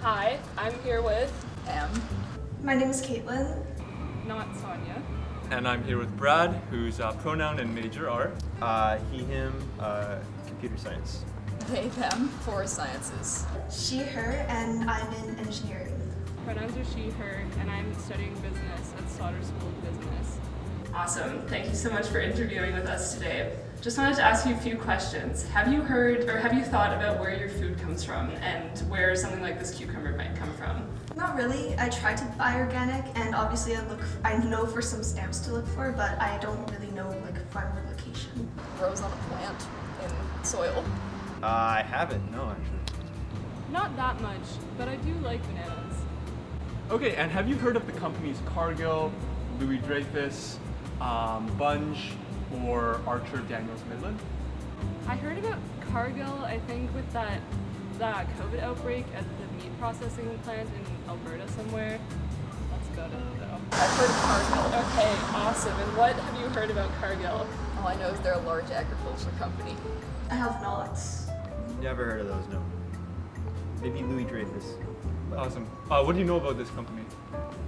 Hi, I'm here with Em. My name is Caitlin. not Sonia. And I'm here with Brad, whose pronoun and major are. He, him, computer science. They, them, forest sciences. She, her, and I'm in engineering. Pronouns are she, her, and I'm studying business at Sauder School of Business. Awesome. Thank you so much for interviewing with us today. Just wanted to ask you a few questions. Have you heard or have you thought about where your food comes from and where something like this cucumber might come from? Not really. I try to buy organic, and obviously I know for some stamps to look for, but I don't really know farmer location. Grows on a plant in soil. I haven't, no, actually. Not that much, but I do like bananas. Okay, and have you heard of the companies Cargill, Louis Dreyfus, Bunge, or Archer Daniels Midland? I heard about Cargill, I think, with that COVID outbreak at the meat processing plant in Alberta somewhere. Let's go to though. I've heard of Cargill. Okay, awesome. And what have you heard about Cargill? All I know is they're a large agricultural company. I have not. Never heard of those, no. Maybe Louis Dreyfus. But, Awesome. What do you know about this company?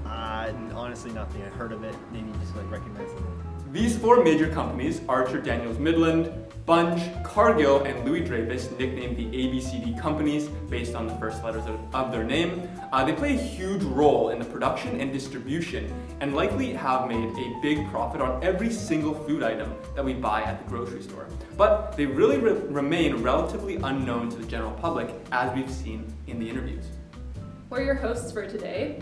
honestly, nothing. I heard of it, maybe just recognize them. These four major companies, Archer Daniels Midland, Bunge, Cargill, and Louis Dreyfus, nicknamed the ABCD companies based on the first letters of their name, they play a huge role in the production and distribution and likely have made a big profit on every single food item that we buy at the grocery store. But they really remain relatively unknown to the general public, as we've seen in the interviews. We're your hosts for today,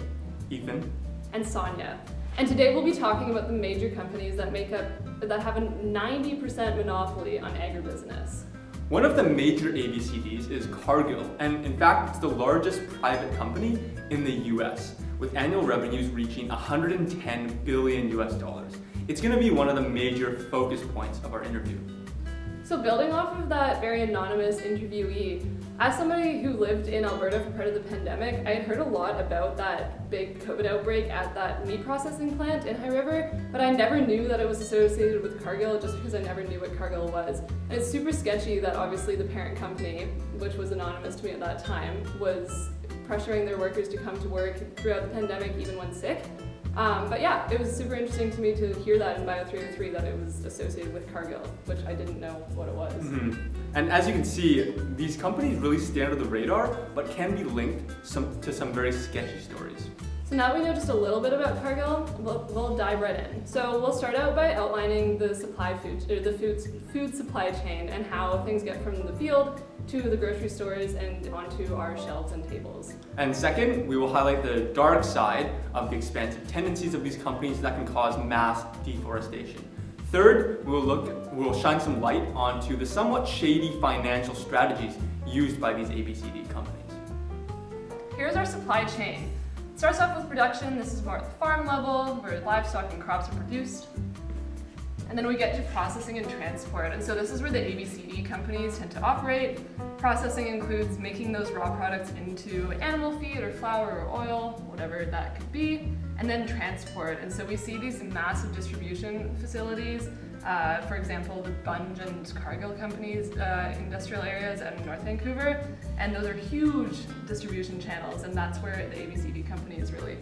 Ethan. and Sonia. And today we'll be talking about the major companies that have a 90% monopoly on agribusiness. One of the major ABCDs is Cargill, and in fact, it's the largest private company in the US, with annual revenues reaching 110 billion US dollars. It's going to be one of the major focus points of our interview. So building off of that very anonymous interviewee, as somebody who lived in Alberta for part of the pandemic, I had heard a lot about that big COVID outbreak at that meat processing plant in High River, but I never knew that it was associated with Cargill just because I never knew what Cargill was. And it's super sketchy that obviously the parent company, which was anonymous to me at that time, was pressuring their workers to come to work throughout the pandemic even when sick. But yeah, it was super interesting to me to hear that in Bio 303 that it was associated with Cargill, which I didn't know what it was. Mm-hmm. And as you can see, these companies really stay under the radar, but can be linked to some very sketchy stories. So now we know just a little bit about Cargill, we'll dive right in. So we'll start out by outlining the food supply chain and how things get from the field to the grocery stores and onto our shelves and tables. And second, we will highlight the dark side of the expansive tendencies of these companies that can cause mass deforestation. Third, we will shine some light onto the somewhat shady financial strategies used by these ABCD companies. Here's our supply chain. It starts off with production. This is more at the farm level, where livestock and crops are produced. And then we get to processing and transport. And so this is where the ABCD companies tend to operate. Processing includes making those raw products into animal feed or flour or oil, whatever that could be, and then transport. And so we see these massive distribution facilities, for example, the Bunge and Cargill companies, industrial areas out in North Vancouver, and those are huge distribution channels, and that's where the ABCD companies really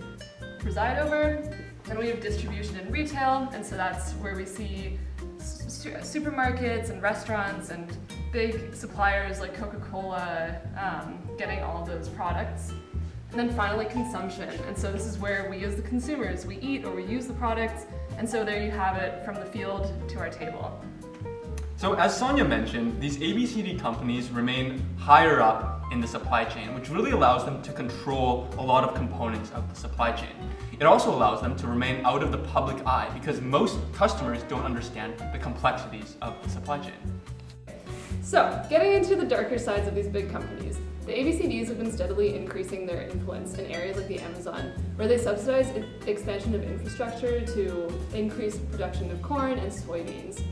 preside over. Then we have distribution and retail, and so that's where we see supermarkets and restaurants and big suppliers like Coca-Cola getting all of those products. And then finally, consumption. And so this is where we as the consumers, we eat or we use the products, and so there you have it from the field to our table. So as Sonia mentioned, these ABCD companies remain higher up in the supply chain, which really allows them to control a lot of components of the supply chain. It also allows them to remain out of the public eye because most customers don't understand the complexities of the supply chain. So, getting into the darker sides of these big companies, the ABCDs have been steadily increasing their influence in areas like the Amazon, where they subsidize expansion of infrastructure to increase production of corn and soybeans.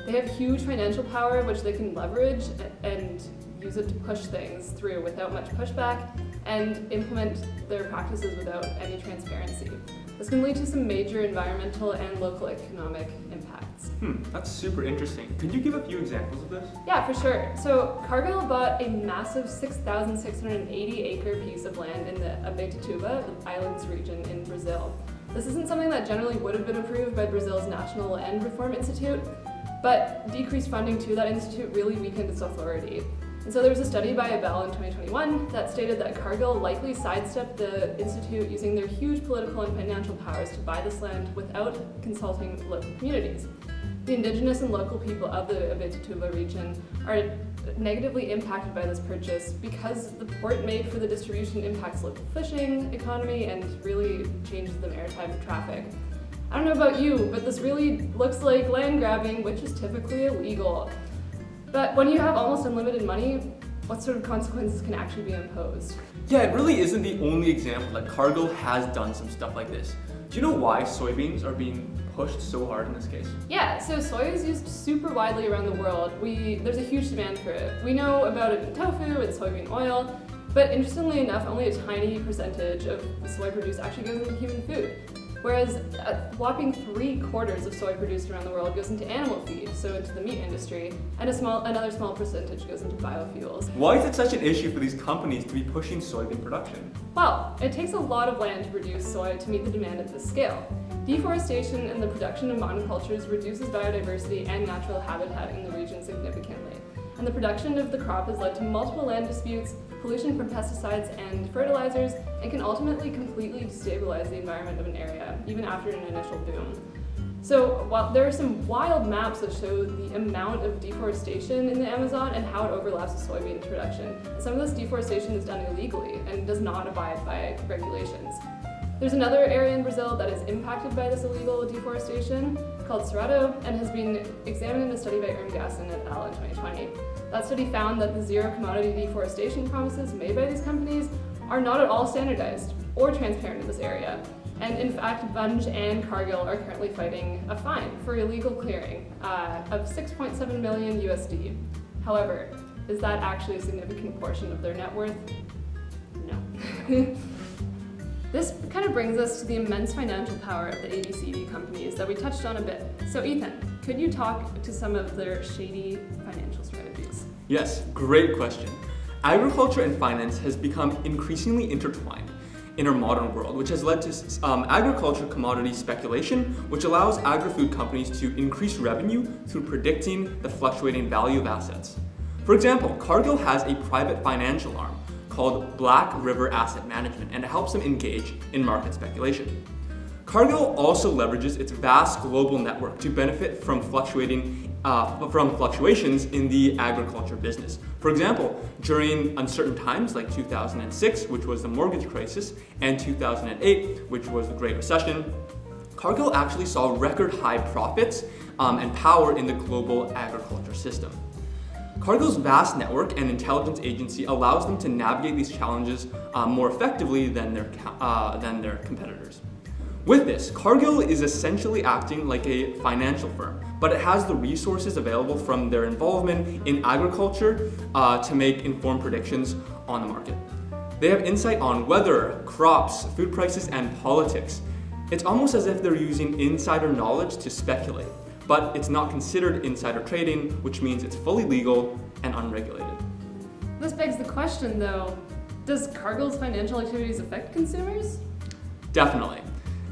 They have huge financial power, which they can leverage and use it to push things through without much pushback and implement their practices without any transparency. This can lead to some major environmental and local economic impacts. That's super interesting. Could you give a few examples of this? Yeah, for sure. So Cargill bought a massive 6,680-acre piece of land in the Abeituba, the islands region in Brazil. This isn't something that generally would have been approved by Brazil's National Land Reform Institute, but decreased funding to that institute really weakened its authority. And so there was a study by Abel in 2021 that stated that Cargill likely sidestepped the institute using their huge political and financial powers to buy this land without consulting local communities. The indigenous and local people of the Abeituba region are negatively impacted by this purchase because the port made for the distribution impacts local fishing economy and really changes the maritime traffic. I don't know about you, but this really looks like land grabbing, which is typically illegal. But when you have almost unlimited money, what sort of consequences can actually be imposed? Yeah, it really isn't the only example that Cargill has done some stuff like this. Do you know why soybeans are being pushed so hard in this case? Yeah, so soy is used super widely around the world. There's a huge demand for it. We know about it in tofu and soybean oil, but interestingly enough, only a tiny percentage of the soy produced actually goes into human food. Whereas a whopping 3/4 of soy produced around the world goes into animal feed, so into the meat industry, and another small percentage goes into biofuels. Why is it such an issue for these companies to be pushing soybean production? Well, it takes a lot of land to produce soy to meet the demand at this scale. Deforestation and the production of monocultures reduces biodiversity and natural habitat in the region significantly. And the production of the crop has led to multiple land disputes, pollution from pesticides and fertilizers, and can ultimately completely destabilize the environment of an area, even after an initial boom. So while there are some wild maps that show the amount of deforestation in the Amazon and how it overlaps with soybean production, some of this deforestation is done illegally and does not abide by regulations. There's another area in Brazil that is impacted by this illegal deforestation called Cerrado and has been examined in a study by Ermgassen et al. In 2020. That study found that the zero commodity deforestation promises made by these companies are not at all standardized or transparent in this area. And in fact, Bunge and Cargill are currently fighting a fine for illegal clearing of 6.7 million USD. However, is that actually a significant portion of their net worth? No. This kind of brings us to the immense financial power of the ABCD companies that we touched on a bit. So Ethan, could you talk to some of their shady financial strategies? Yes, great question. Agriculture and finance has become increasingly intertwined in our modern world, which has led to agriculture commodity speculation, which allows agri-food companies to increase revenue through predicting the fluctuating value of assets. For example, Cargill has a private financial arm called Black River Asset Management, and it helps them engage in market speculation. Cargill also leverages its vast global network to benefit from fluctuations in the agriculture business. For example, during uncertain times like 2006, which was the mortgage crisis, and 2008, which was the Great Recession, Cargill actually saw record high profits and power in the global agriculture system. Cargill's vast network and intelligence agency allows them to navigate these challenges more effectively than their competitors. With this, Cargill is essentially acting like a financial firm, but it has the resources available from their involvement in agriculture to make informed predictions on the market. They have insight on weather, crops, food prices, and politics. It's almost as if they're using insider knowledge to speculate, but it's not considered insider trading, which means it's fully legal and unregulated. This begs the question though, does Cargill's financial activities affect consumers? Definitely.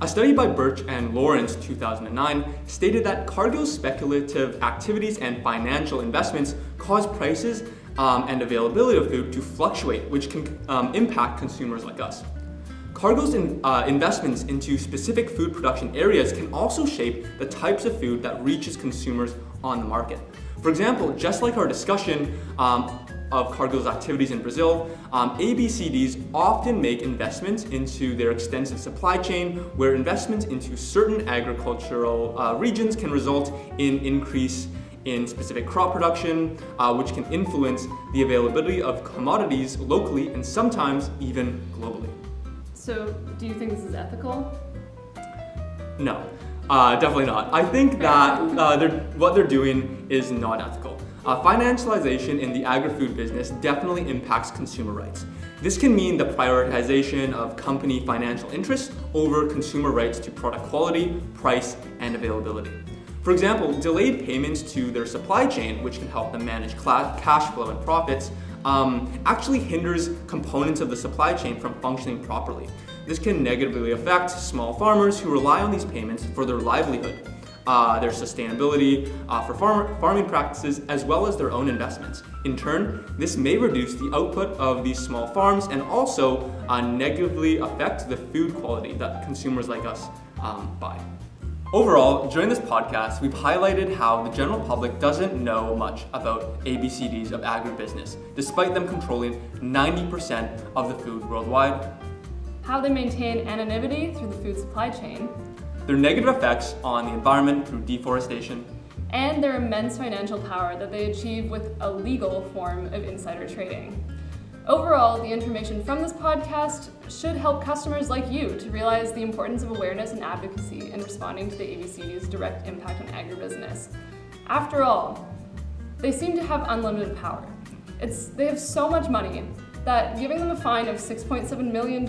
A study by Birch and Lawrence 2009 stated that Cargill's speculative activities and financial investments cause prices and availability of food to fluctuate, which can impact consumers like us. Cargill's investments into specific food production areas can also shape the types of food that reaches consumers on the market. For example, just like our discussion of Cargill's activities in Brazil, ABCDs often make investments into their extensive supply chain, where investments into certain agricultural regions can result in increase in specific crop production, which can influence the availability of commodities locally and sometimes even globally. So, do you think this is ethical? No, definitely not. I think that what they're doing is not ethical. Financialization in the agri-food business definitely impacts consumer rights. This can mean the prioritization of company financial interests over consumer rights to product quality, price, and availability. For example, delayed payments to their supply chain, which can help them manage cash flow and profits, actually hinders components of the supply chain from functioning properly. This can negatively affect small farmers who rely on these payments for their livelihood, their sustainability, for farming practices, as well as their own investments. In turn, this may reduce the output of these small farms and also negatively affect the food quality that consumers like us buy. Overall, during this podcast, we've highlighted how the general public doesn't know much about ABCDs of agribusiness, despite them controlling 90% of the food worldwide. How they maintain anonymity through the food supply chain, Their negative effects on the environment through deforestation, and their immense financial power that they achieve with a legal form of insider trading. Overall, the information from this podcast should help customers like you to realize the importance of awareness and advocacy in responding to the ABCD's direct impact on agribusiness. After all, they seem to have unlimited power. They have so much money that giving them a fine of $6.7 million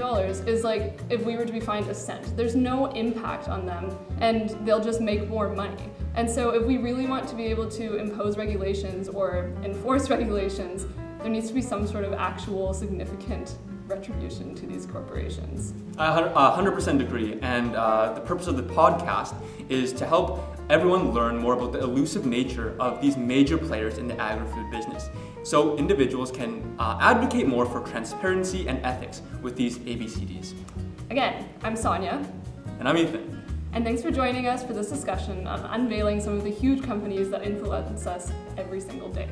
is like if we were to be fined a cent. There's no impact on them, and they'll just make more money. And so if we really want to be able to impose regulations or enforce regulations, there needs to be some sort of actual significant retribution to these corporations. I 100% agree, and the purpose of the podcast is to help everyone learn more about the elusive nature of these major players in the agri-food business, so individuals can advocate more for transparency and ethics with these ABCDs. Again, I'm Sonia, And I'm Ethan. and thanks for joining us for this discussion on unveiling some of the huge companies that influence us every single day.